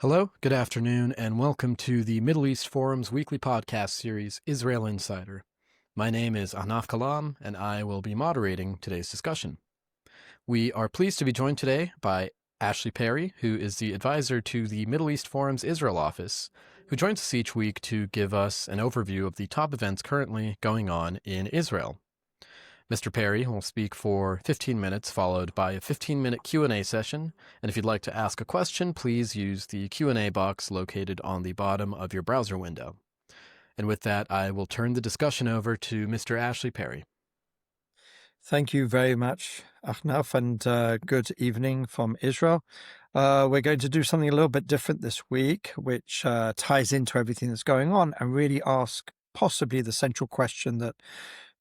Hello, good afternoon, and welcome to the Middle East Forum's weekly podcast series, Israel Insider. My name is Ahnaf Kalam, and I will be moderating today's discussion. We are pleased to be joined today by Ashley Perry, who is the advisor to the Middle East Forum's Israel office, who joins us each week to give us an overview of the top events currently going on in Israel. Mr. Perry will speak for 15 minutes, followed by a 15-minute Q&A session. And if you'd like to ask a question, please use the Q&A box located on the bottom of your browser window. And with that, I will turn the discussion over to Mr. Ashley Perry. Thank you very much, Ahnaf, and good evening from Israel. We're going to do something a little bit different this week, which ties into everything that's going on and really ask possibly the central question that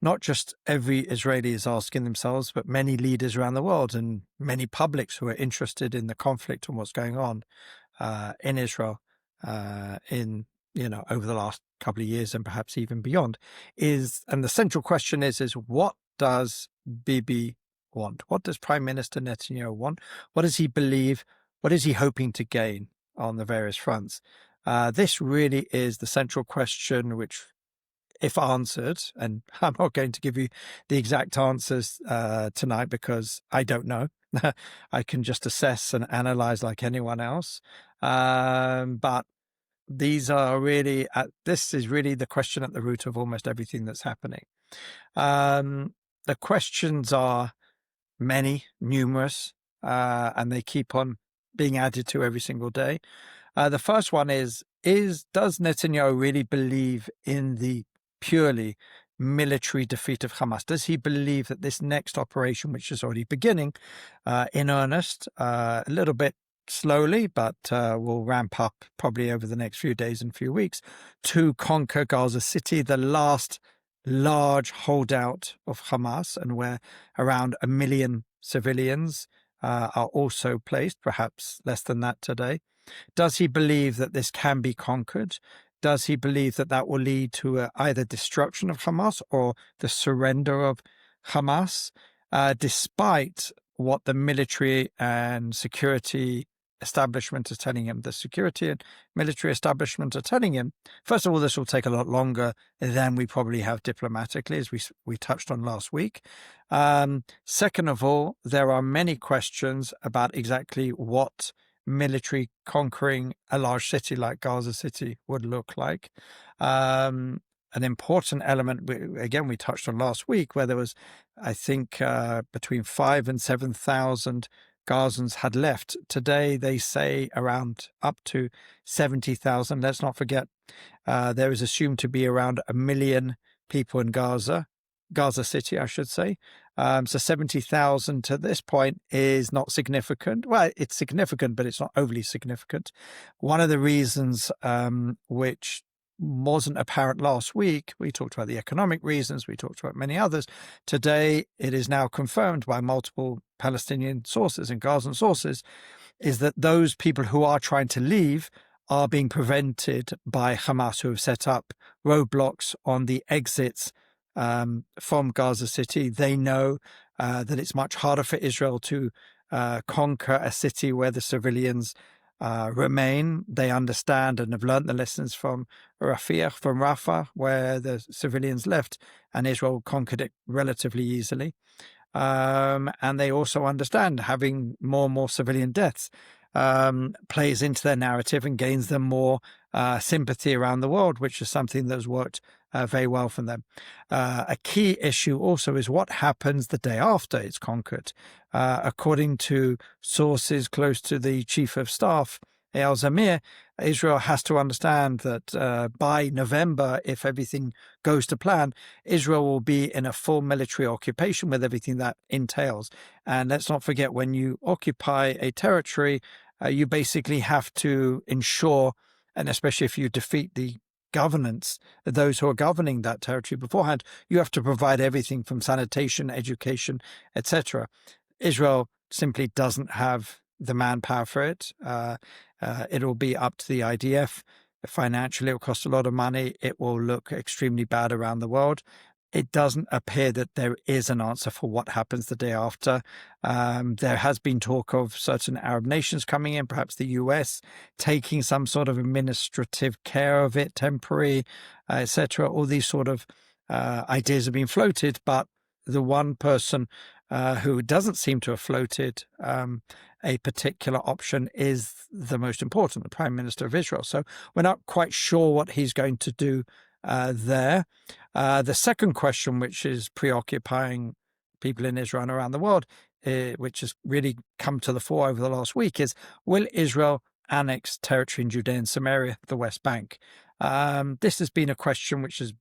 not just every Israeli is asking themselves, but many leaders around the world and many publics who are interested in the conflict and what's going on in Israel over the last couple of years and perhaps even beyond and the central question is what does Bibi want? What does Prime Minister Netanyahu want? What does he believe? What is he hoping to gain on the various fronts? This really is the central question, which, if answered, and I'm not going to give you the exact answers tonight because I don't know. I can just assess and analyze like anyone else. But this is really the question at the root of almost everything that's happening. The questions are many, numerous, and they keep on being added to every single day. The first one is does Netanyahu really believe in the purely military defeat of Hamas? Does he believe that this next operation, which is already beginning in earnest, a little bit slowly, but will ramp up probably over the next few days and few weeks, to conquer Gaza City, the last large holdout of Hamas, and where around 1 million civilians are also placed, perhaps less than that today? Does he believe that this can be conquered? Does he believe that that will lead to either destruction of Hamas or the surrender of Hamas, despite what the military and security establishment is telling him? The security and military establishment are telling him, first of all, this will take a lot longer than we probably have diplomatically, as we touched on last week. Second of all, there are many questions about exactly what military conquering a large city like Gaza City would look like. An important element, again, we touched on last week, where there was, I think, between 5,000 and 7,000 Gazans had left. Today, they say around up to 70,000. Let's not forget, there is assumed to be around 1 million people in Gaza City, I should say. So 70,000 to this point is not significant. Well, it's significant, but it's not overly significant. One of the reasons which wasn't apparent last week, we talked about the economic reasons, we talked about many others. Today, it is now confirmed by multiple Palestinian sources and Gazan sources, is that those people who are trying to leave are being prevented by Hamas, who have set up roadblocks on the exits from Gaza City. They know that it's much harder for Israel to conquer a city where the civilians remain. They understand and have learned the lessons from Rafah, where the civilians left, and Israel conquered it relatively easily. And they also understand having more and more civilian deaths plays into their narrative and gains them more sympathy around the world, which is something that has worked very well for them. A key issue also is what happens the day after it's conquered. According to sources close to the Chief of Staff, Eyal Zamir, Israel has to understand that by November, if everything goes to plan, Israel will be in a full military occupation with everything that entails. And let's not forget, when you occupy a territory, you basically have to ensure, and especially if you defeat the governance, those who are governing that territory beforehand, you have to provide everything from sanitation, education, etc. Israel simply doesn't have the manpower for it. It'll be up to the IDF. Financially, it will cost a lot of money. It will look extremely bad around the world. it doesn't appear that there is an answer for what happens the day after. There has been talk of certain Arab nations coming in, perhaps the US, taking some sort of administrative care of it, temporary, etc. All these sort of ideas have been floated, but the one person who doesn't seem to have floated a particular option is the most important, the Prime Minister of Israel. So we're not quite sure what he's going to do there. The second question, which is preoccupying people in Israel and around the world, which has really come to the fore over the last week, is will Israel annex territory in Judea and Samaria, the West Bank? This has been a question which has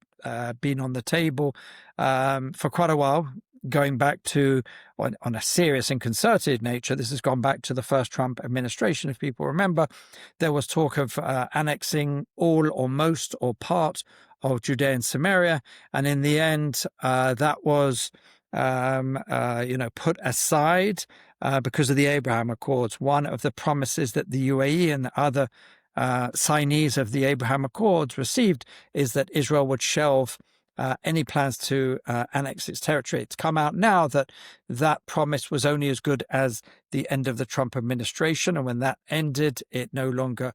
been on the table for quite a while, going back to, on a serious and concerted nature, this has gone back to the first Trump administration. If people remember, there was talk of annexing all or most or part of Judea and Samaria. And in the end, that was, put aside because of the Abraham Accords. One of the promises that the UAE and the other signees of the Abraham Accords received is that Israel would shelve any plans to annex its territory. It's come out now that that promise was only as good as the end of the Trump administration, and when that ended, it no longer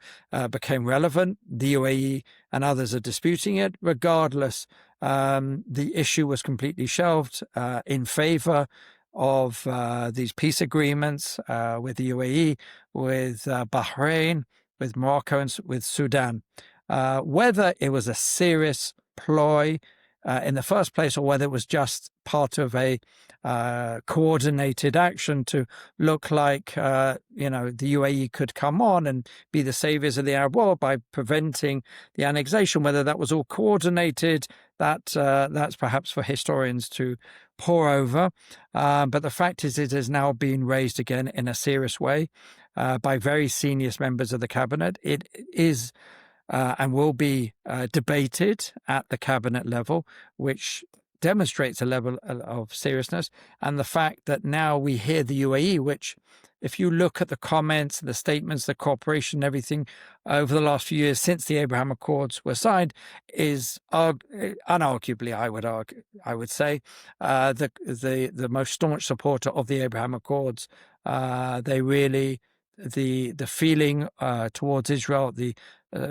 became relevant. The UAE and others are disputing it. Regardless, the issue was completely shelved in favor of these peace agreements with the UAE, with Bahrain, with Morocco, and with Sudan. Whether it was a serious ploy in the first place, or whether it was just part of a coordinated action to look like, the UAE could come on and be the saviors of the Arab world by preventing the annexation. Whether that was all coordinated, that's perhaps for historians to pore over. But the fact is, it has now been raised again in a serious way by very senior members of the cabinet. It is and will be debated at the cabinet level, which demonstrates a level of seriousness. And the fact that now we hear the UAE, which, if you look at the comments, the statements, the cooperation, everything over the last few years since the Abraham Accords were signed, is unarguably, I would say, the most staunch supporter of the Abraham Accords. They really, the feeling towards Israel,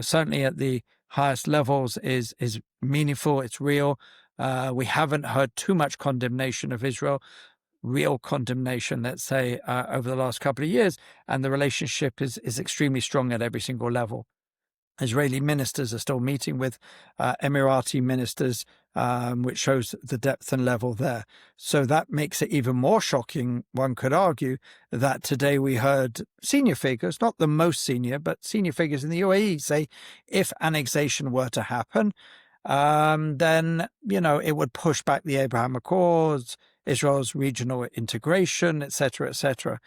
certainly at the highest levels, is meaningful. It's real. We haven't heard too much condemnation of Israel, real condemnation, let's say, over the last couple of years, and the relationship is extremely strong at every single level. Israeli ministers are still meeting with Emirati ministers, which shows the depth and level there. So that makes it even more shocking, one could argue, that today we heard senior figures, not the most senior, but senior figures in the UAE say if annexation were to happen, then, it would push back the Abraham Accords, Israel's regional integration, etc., etc.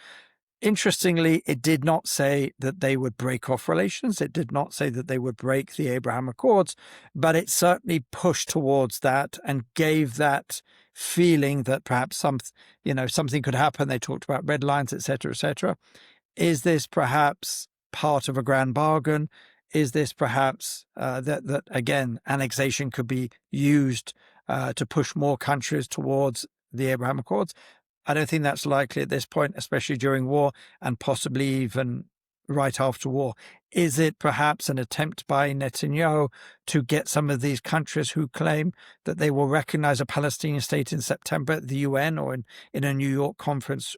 Interestingly, it did not say that they would break off relations. It did not say that they would break the Abraham Accords, but it certainly pushed towards that and gave that feeling that perhaps something could happen. They talked about red lines, etc., etc. Is this perhaps part of a grand bargain? Is this perhaps that again, annexation could be used to push more countries towards the Abraham Accords? I don't think that's likely at this point, especially during war and possibly even right after war. Is it perhaps an attempt by Netanyahu to get some of these countries who claim that they will recognize a Palestinian state in September at the UN or in a New York conference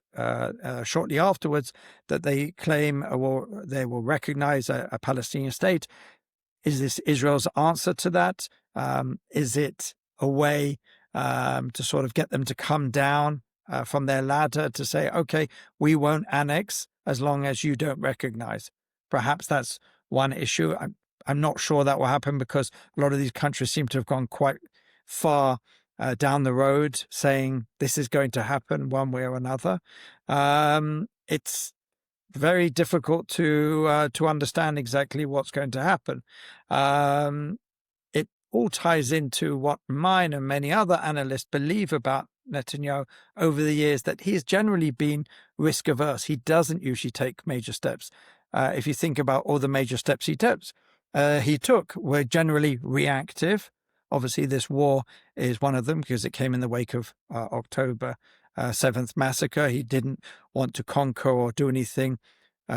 shortly afterwards, that they claim they will recognize a Palestinian state? Is this Israel's answer to that? Is it a way to sort of get them to come down from their ladder to say, okay, we won't annex as long as you don't recognize? Perhaps that's one issue. I'm not sure that will happen, because a lot of these countries seem to have gone quite far down the road saying this is going to happen one way or another. It's very difficult to understand exactly what's going to happen. It all ties into what mine and many other analysts believe about Netanyahu over the years, that he's generally been risk averse. He doesn't usually take major steps. If you think about all the major steps he took were generally reactive, Obviously, this war is one of them because it came in the wake of October 7th massacre. He didn't want to conquer or do anything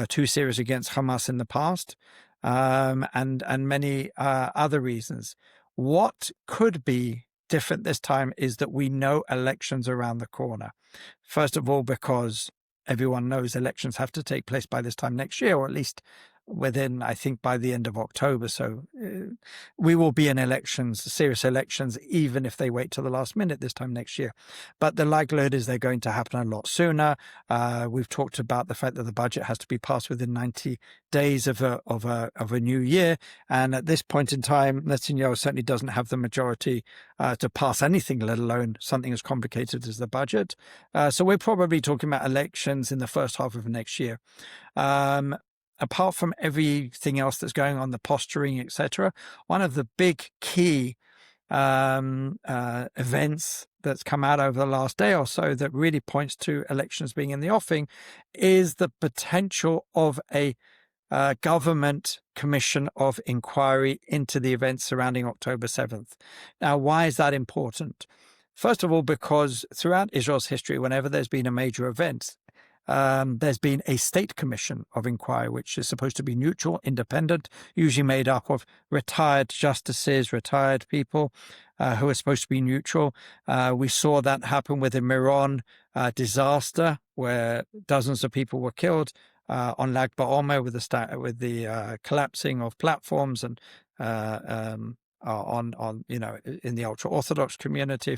too serious against Hamas in the past, and many other reasons. What could be different this time is that we know elections are around the corner. First of all, because everyone knows elections have to take place by this time next year, or at least within, I think, by the end of October. So we will be in elections, serious elections, even if they wait till the last minute this time next year. But the likelihood is they're going to happen a lot sooner. We've talked about the fact that the budget has to be passed within 90 days of a new year. And at this point in time, Netanyahu certainly doesn't have the majority to pass anything, let alone something as complicated as the budget. So we're probably talking about elections in the first half of next year. Apart from everything else that's going on, the posturing, etc., one of the big key events that's come out over the last day or so that really points to elections being in the offing is the potential of a government commission of inquiry into the events surrounding October 7th. Now, why is that important? First of all, because throughout Israel's history, whenever there's been a major event, there's been a state commission of inquiry, which is supposed to be neutral, independent, usually made up of retired justices, retired people who are supposed to be neutral. We saw that happen with the Miron disaster, where dozens of people were killed on Lag BaOmer with the collapsing of platforms and on in the ultra Orthodox community,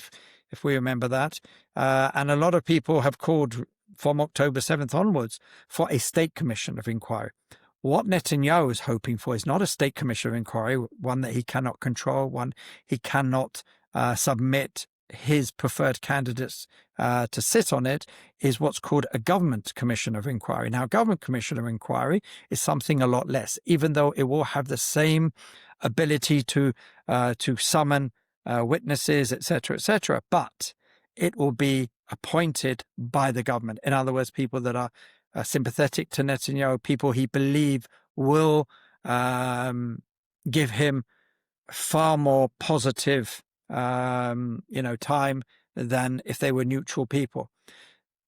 if we remember that. And a lot of people have called from October 7th onwards for a state commission of inquiry. What Netanyahu is hoping for is not a state commission of inquiry, one that he cannot control, one he cannot submit his preferred candidates to sit on it, is what's called a government commission of inquiry. Now, government commission of inquiry is something a lot less, even though it will have the same ability to summon witnesses, etc., but it will be appointed by the government. In other words, people that are sympathetic to Netanyahu, people he believes will give him far more positive time than if they were neutral people.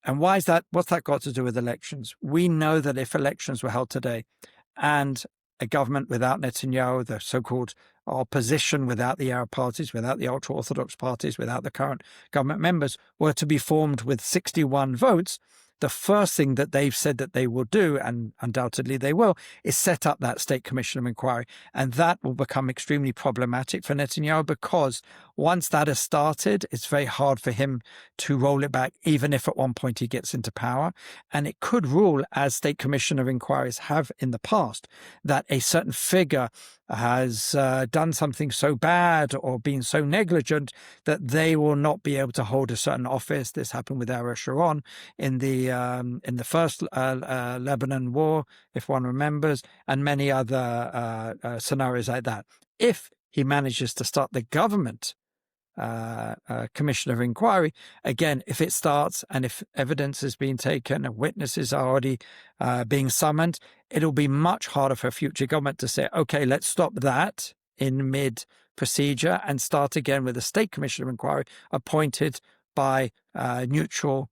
And why is that? What's that got to do with elections? We know that if elections were held today and a government without Netanyahu, the so-called opposition without the Arab parties, without the ultra-Orthodox parties, without the current government members, were to be formed with 61 votes, the first thing that they've said that they will do, and undoubtedly they will, is set up that state commission of inquiry. And that will become extremely problematic for Netanyahu, because once that has started, it's very hard for him to roll it back, even if at one point he gets into power. And it could rule, as state commission of inquiries have in the past, that a certain figure has done something so bad or been so negligent that they will not be able to hold a certain office. This happened with Ariel Sharon in the first Lebanon war, if one remembers, and many other scenarios like that. If he manages to start the government commission of inquiry, again, if it starts and if evidence is being taken and witnesses are already being summoned, it'll be much harder for a future government to say, okay, let's stop that in mid-procedure and start again with a state commission of inquiry appointed by neutral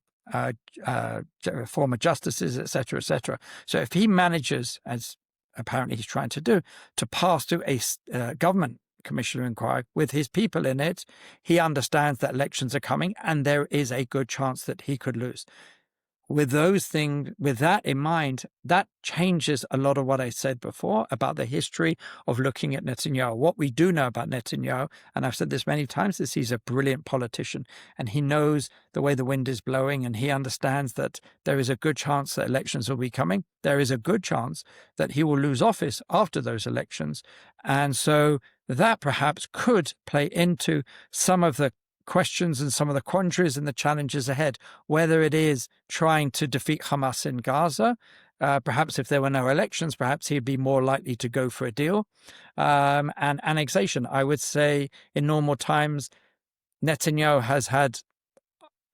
former justices, etc. So if he manages, as apparently he's trying to do, to pass through a government commission of inquiry with his people in it, he understands that elections are coming and there is a good chance that he could lose. With that in mind, that changes a lot of what I said before about the history of looking at Netanyahu. What we do know about Netanyahu, and I've said this many times, is he's a brilliant politician and he knows the way the wind is blowing, and he understands that there is a good chance that elections will be coming. There is a good chance that he will lose office after those elections. And so that perhaps could play into some of the questions and some of the quandaries and the challenges ahead, whether it is trying to defeat Hamas in Gaza. Perhaps if there were no elections, perhaps he'd be more likely to go for a deal. And annexation, I would say in normal times, Netanyahu has had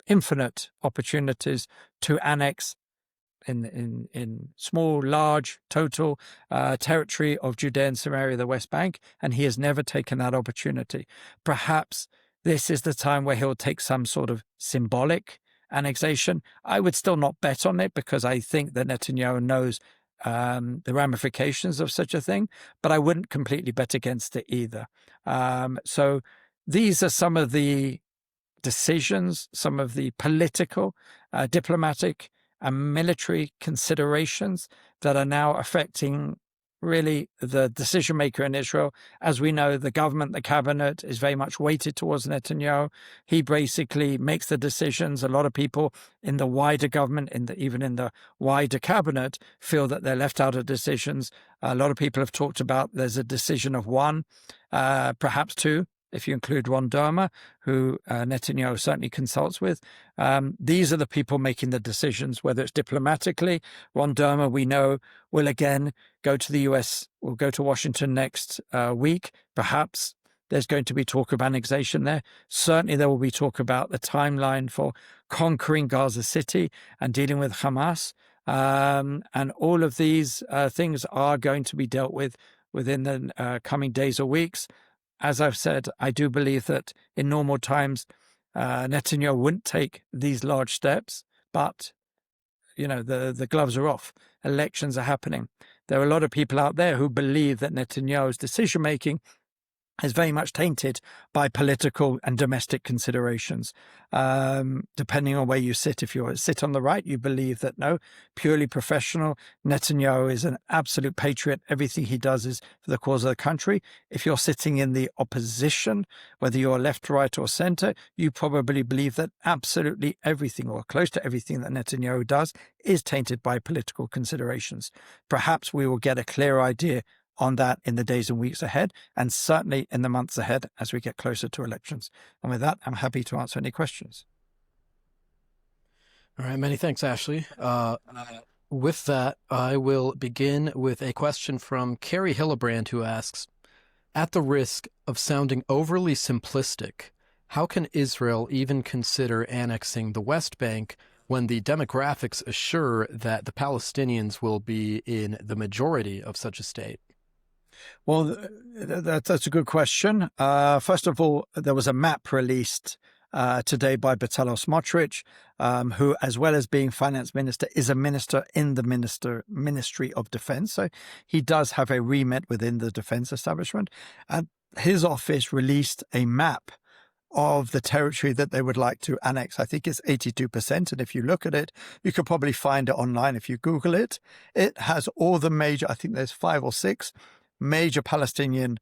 infinite opportunities to annex in small, large, total territory of Judea and Samaria, the West Bank, and he has never taken that opportunity. Perhaps this is the time where he'll take some sort of symbolic annexation. I would still not bet on it because I think that Netanyahu knows the ramifications of such a thing, but I wouldn't completely bet against it either. So these are some of the decisions, some of the political, diplomatic, and military considerations that are now affecting really the decision maker in Israel. As we know, the government, the cabinet is very much weighted towards Netanyahu. He basically makes the decisions. A lot of people in the wider government, even in the wider cabinet, feel that they're left out of decisions. A lot of people have talked about there's a decision of one, perhaps two, if you include Ron Dermer, who Netanyahu certainly consults with. These are the people making the decisions, whether it's diplomatically. Ron Dermer, we know, will again go to the US, will go to Washington next week. Perhaps there's going to be talk of annexation there. Certainly there will be talk about the timeline for conquering Gaza City and dealing with Hamas. And all of these things are going to be dealt with within the coming days or weeks. As I've said, I do believe that in normal times, Netanyahu wouldn't take these large steps, but, the gloves are off. Elections are happening. There are a lot of people out there who believe that Netanyahu's decision-making is very much tainted by political and domestic considerations. Depending on where you sit, if you sit on the right, you believe that no, purely professional, Netanyahu is an absolute patriot. Everything he does is for the cause of the country. If you're sitting in the opposition, whether you're left, right, or center, you probably believe that absolutely everything or close to everything that Netanyahu does is tainted by political considerations. Perhaps we will get a clear idea on that in the days and weeks ahead, and certainly in the months ahead as we get closer to elections. And with that, I'm happy to answer any questions. All right, many thanks, Ashley. With that, I will begin with a question from Carrie Hillebrand, who asks, at the risk of sounding overly simplistic, how can Israel even consider annexing the West Bank when the demographics assure that the Palestinians will be in the majority of such a state? Well, that's a good question. First of all, there was a map released today by Bezalel Smotrich, who, as well as being finance minister, is a minister in the Ministry of Defense. So he does have a remit within the defense establishment. And his office released a map of the territory that they would like to annex. I think it's 82%. And if you look at it, you could probably find it online if you Google it. It has all the major, I think there's 5 or 6 major Palestinian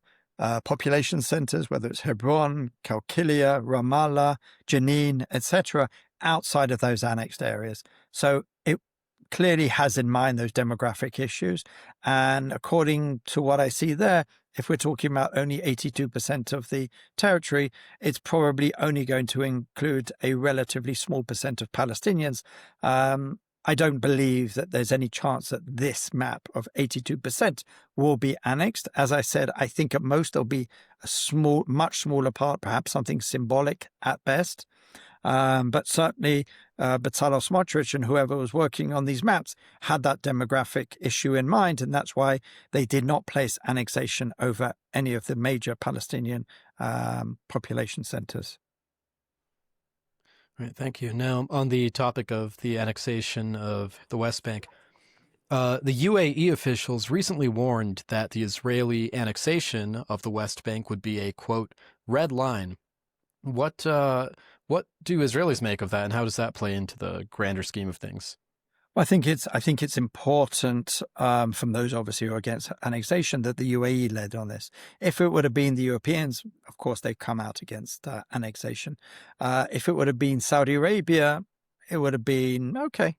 population centers, whether it's Hebron, Kalkilia, Ramallah, Jenin, etc., outside of those annexed areas. So it clearly has in mind those demographic issues. And according to what I see there, if we're talking about only 82% of the territory, it's probably only going to include a relatively small percent of Palestinians. I don't believe that there's any chance that this map of 82% will be annexed. As I said, I think at most there'll be a much smaller part, perhaps something symbolic at best. But certainly Bezalel Smotrich and whoever was working on these maps had that demographic issue in mind, and that's why they did not place annexation over any of the major Palestinian population centers. Right, thank you. Now, on the topic of the annexation of the West Bank, the UAE officials recently warned that the Israeli annexation of the West Bank would be a, quote, red line. What do Israelis make of that, and how does that play into the grander scheme of things? Well, I think it's important from those obviously who are against annexation that the UAE led on this. If it would have been the Europeans, of course, they've come out against annexation. If it would have been Saudi Arabia, it would have been okay.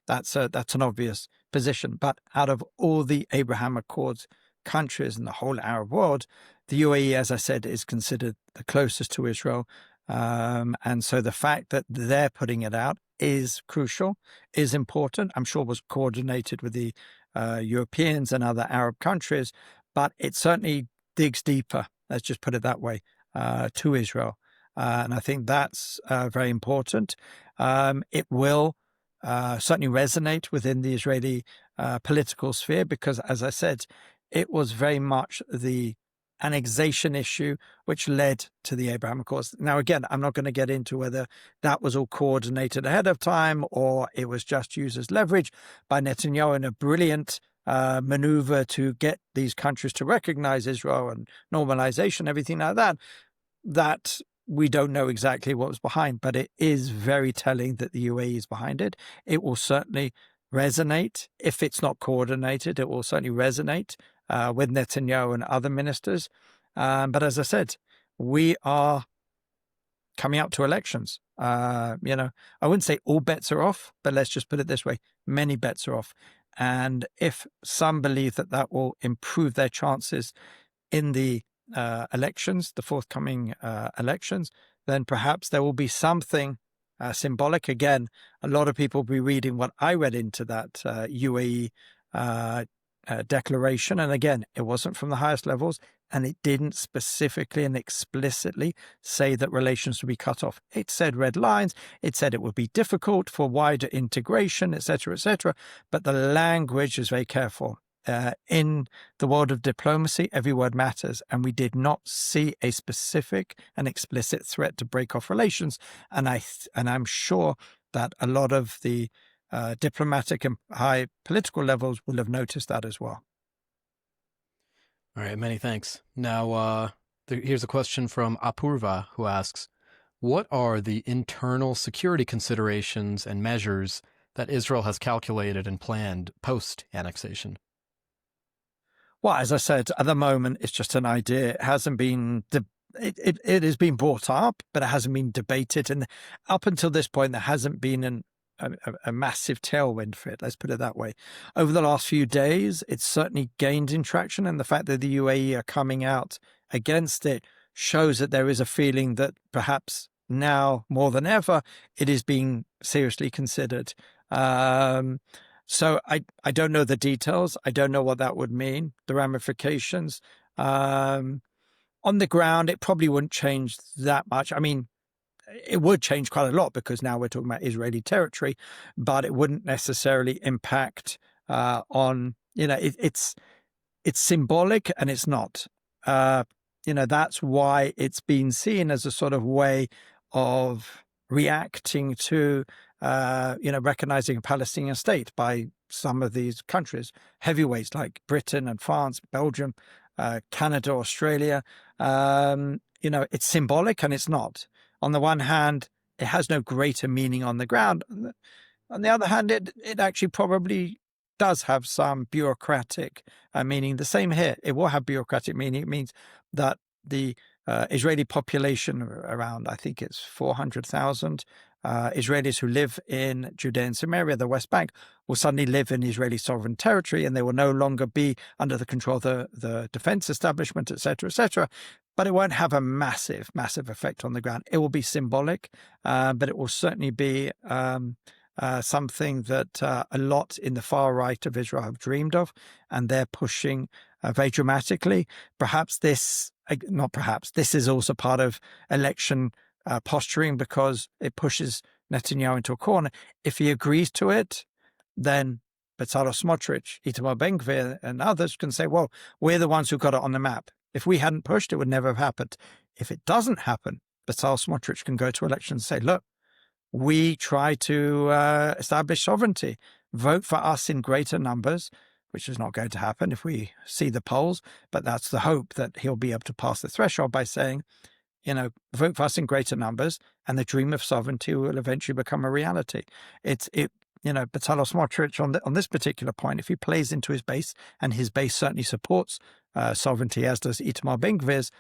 That's an obvious position. But out of all the Abraham Accords countries in the whole Arab world, the UAE, as I said, is considered the closest to Israel. And so the fact that they're putting it out is crucial, is important. I'm sure was coordinated with the Europeans and other Arab countries, but it certainly digs deeper, let's just put it that way, to Israel. And I think that's very important. It will certainly resonate within the Israeli political sphere, because, as I said, it was very much the annexation issue which led to the Abraham Accords. Now, again, I'm not going to get into whether that was all coordinated ahead of time or it was just used as leverage by Netanyahu in a brilliant maneuver to get these countries to recognize Israel and normalization, everything like that. That we don't know exactly what was behind, but it is very telling that the UAE is behind it. It will certainly resonate. If it's not coordinated, it will certainly resonate with Netanyahu and other ministers. But as I said, we are coming up to elections. I wouldn't say all bets are off, but let's just put it this way. Many bets are off. And if some believe that that will improve their chances in the elections, the forthcoming elections, then perhaps there will be something symbolic. Again, a lot of people will be reading what I read into that UAE declaration. And again, it wasn't from the highest levels, and it didn't specifically and explicitly say that relations would be cut off. It said red lines. It said it would be difficult for wider integration, etc., etc. But the language is very careful. In the world of diplomacy, every word matters, and we did not see a specific and explicit threat to break off relations. And I'm sure that a lot of the diplomatic and high political levels will have noticed that as well. All right, many thanks. Now, here's a question from Apurva, who asks, what are the internal security considerations and measures that Israel has calculated and planned post-annexation? Well, as I said, at the moment, it's just an idea. It hasn't been, it has been brought up, but it hasn't been debated. And up until this point, there hasn't been a massive tailwind for it. Let's put it that way. Over the last few days, it's certainly gained in traction. And the fact that the UAE are coming out against it shows that there is a feeling that perhaps now more than ever, it is being seriously considered. So I don't know the details. I don't know what that would mean, the ramifications. On the ground, it probably wouldn't change that much. I mean, it would change quite a lot because now we're talking about Israeli territory, but it wouldn't necessarily impact on, it's symbolic and it's not. That's why it's been seen as a sort of way of reacting to recognizing a Palestinian state by some of these countries, heavyweights like Britain and France, Belgium, Canada, Australia. It's symbolic and it's not. On the one hand, it has no greater meaning on the ground. On the other hand, it actually probably does have some bureaucratic meaning. The same here. It will have bureaucratic meaning. It means that the Israeli population, around, I think it's 400,000 Israelis who live in Judea and Samaria, the West Bank, will suddenly live in Israeli sovereign territory, and they will no longer be under the control of the defense establishment, etc., etc. But it won't have a massive, massive effect on the ground. It will be symbolic, but it will certainly be something that a lot in the far right of Israel have dreamed of, and they're pushing very dramatically. This is also part of election posturing because it pushes Netanyahu into a corner. If he agrees to it, then Bezalel Smotrich, Itamar Ben-Gvir, and others can say, well, we're the ones who got it on the map. If we hadn't pushed, it would never have happened. If it doesn't happen, Bezalel Smotrich can go to elections and say, look, we try to establish sovereignty. Vote for us in greater numbers, which is not going to happen if we see the polls. But that's the hope, that he'll be able to pass the threshold by saying, vote for us in greater numbers, and the dream of sovereignty will eventually become a reality. Bezalel Smotrich on this particular point, if he plays into his base, and his base certainly supports sovereignty, as does Itamar Ben-Gvir's,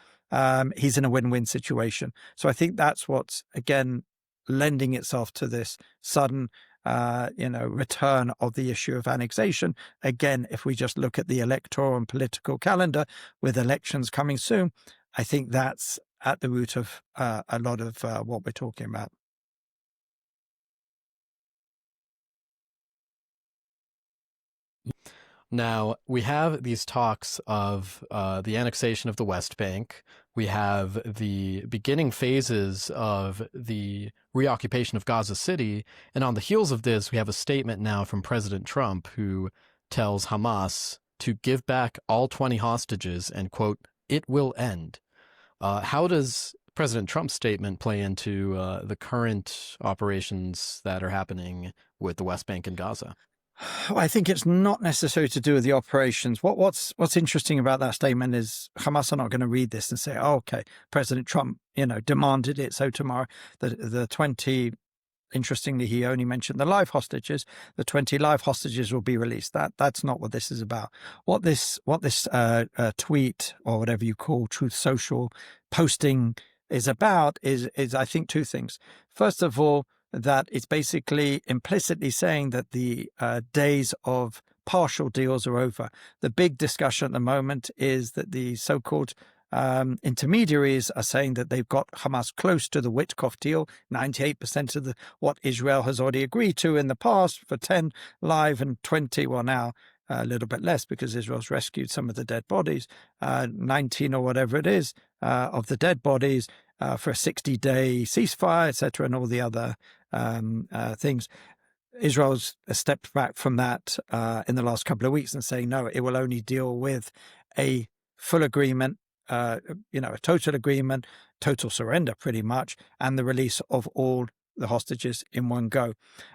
he's in a win-win situation. So I think that's what's, again, lending itself to this sudden, return of the issue of annexation. Again, if we just look at the electoral and political calendar with elections coming soon, I think that's at the root of a lot of what we're talking about. Now, we have these talks of the annexation of the West Bank, We have the beginning phases of the reoccupation of Gaza City. And on the heels of this, we have a statement now from President Trump who tells Hamas to give back all 20 hostages and, quote, it will end. How does President Trump's statement play into the current operations that are happening with the West Bank and Gaza? I think it's not necessary to do with the operations. What's interesting about that statement is Hamas are not going to read this and say, "Oh, okay, President Trump, demanded it, so tomorrow the 20." Interestingly, he only mentioned the live hostages. The 20 live hostages will be released. That's not what this is about. What this tweet or whatever you call Truth Social posting is about is I think two things. First of all, that it's basically implicitly saying that the days of partial deals are over. The big discussion at the moment is that the so-called intermediaries are saying that they've got Hamas close to the Witkoff deal, 98% of what Israel has already agreed to in the past for 10 live and 20, well now a little bit less because Israel's rescued some of the dead bodies, 19 or whatever it is of the dead bodies for a 60-day ceasefire, etc., and all the other things. Israel's stepped back from that in the last couple of weeks and saying, no, it will only deal with a full agreement, a total agreement, total surrender pretty much, and the release of all the hostages in one go.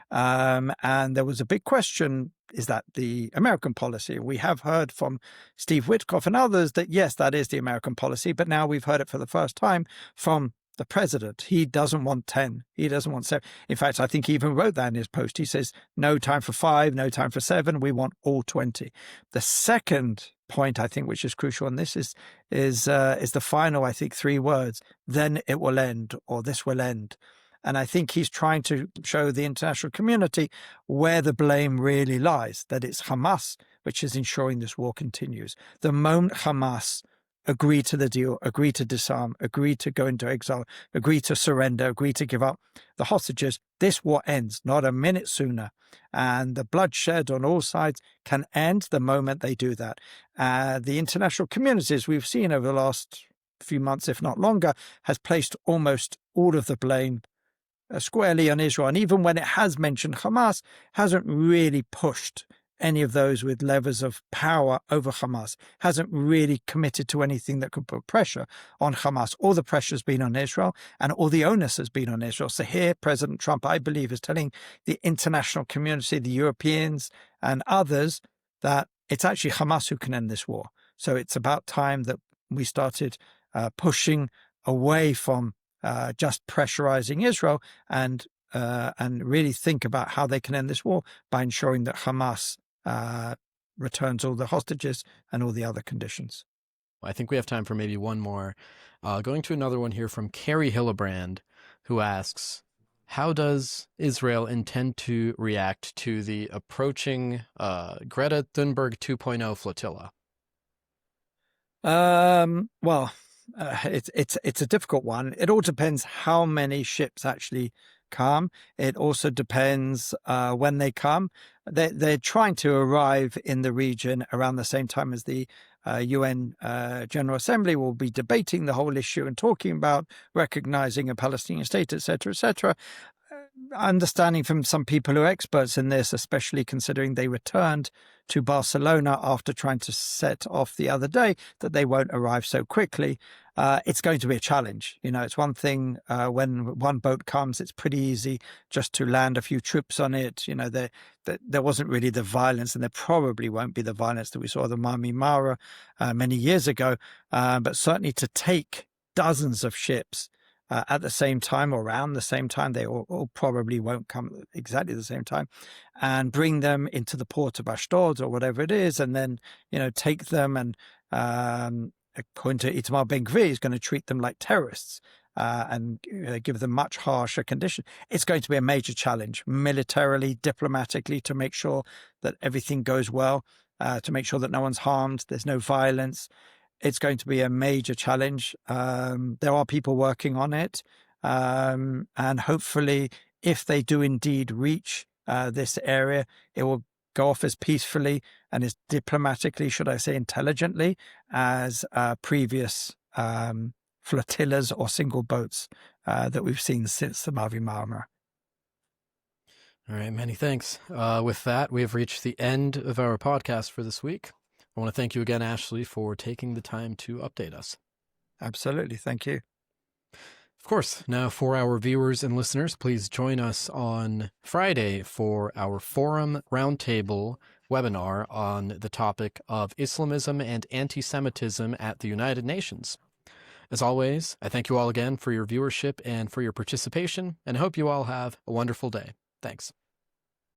And there was a big question, is that the American policy? We have heard from Steve Witkoff and others that, yes, that is the American policy, but now we've heard it for the first time from the president. He doesn't want 10. He doesn't want 7. In fact, I think he even wrote that in his post. He says, no time for 5, no time for 7. We want all 20. The second point, I think, which is crucial, and this is the final, I think, 3 words, then it will end, or this will end. And I think he's trying to show the international community where the blame really lies, that it's Hamas which is ensuring this war continues. The moment Hamas agree to the deal, agree to disarm, agree to go into exile, agree to surrender, agree to give up the hostages, this war ends, not a minute sooner. And the bloodshed on all sides can end the moment they do that. The international communities we've seen over the last few months, if not longer, has placed almost all of the blame squarely on Israel. And even when it has mentioned Hamas, hasn't really pushed any of those with levers of power over Hamas, hasn't really committed to anything that could put pressure on Hamas. All the pressure's been on Israel and all the onus has been on Israel. So here, President Trump, I believe, is telling the international community, the Europeans and others, that it's actually Hamas who can end this war. So it's about time that we started pushing away from just pressurizing Israel and really think about how they can end this war by ensuring that Hamas returns all the hostages and all the other conditions. I think we have time for maybe one more. Going to another one here from Carrie Hillebrand, who asks, how does Israel intend to react to the approaching Greta Thunberg 2.0 flotilla? It's a difficult one. It all depends how many ships actually come. It also depends when they come. They're trying to arrive in the region around the same time as the UN General Assembly will be debating the whole issue and talking about recognizing a Palestinian state, etc., etc. Understanding from some people who are experts in this, especially considering they returned to Barcelona after trying to set off the other day, that they won't arrive so quickly. It's going to be a challenge. It's one thing when one boat comes, it's pretty easy just to land a few troops on it. There wasn't really the violence, and there probably won't be the violence that we saw at the Mami Mara many years ago. But certainly to take dozens of ships at the same time or around the same time, they all probably won't come exactly the same time, and bring them into the port of Ashdod or whatever it is, and then, take them and, according to Itamar Ben-Gvir, is going to treat them like terrorists and give them much harsher conditions. It's going to be a major challenge, militarily, diplomatically, to make sure that everything goes well, to make sure that no one's harmed, there's no violence. It's going to be a major challenge. There are people working on it. And hopefully, if they do indeed reach this area, it will go off as peacefully and as diplomatically, should I say, intelligently, as previous flotillas or single boats that we've seen since the Mavi Marmara. All right, many thanks. With that, we have reached the end of our podcast for this week. I want to thank you again, Ashley, for taking the time to update us. Absolutely. Thank you. Of course. Now, for our viewers and listeners, please join us on Friday for our Forum Roundtable webinar on the topic of Islamism and anti-Semitism at the United Nations. As always, I thank you all again for your viewership and for your participation, and I hope you all have a wonderful day. Thanks.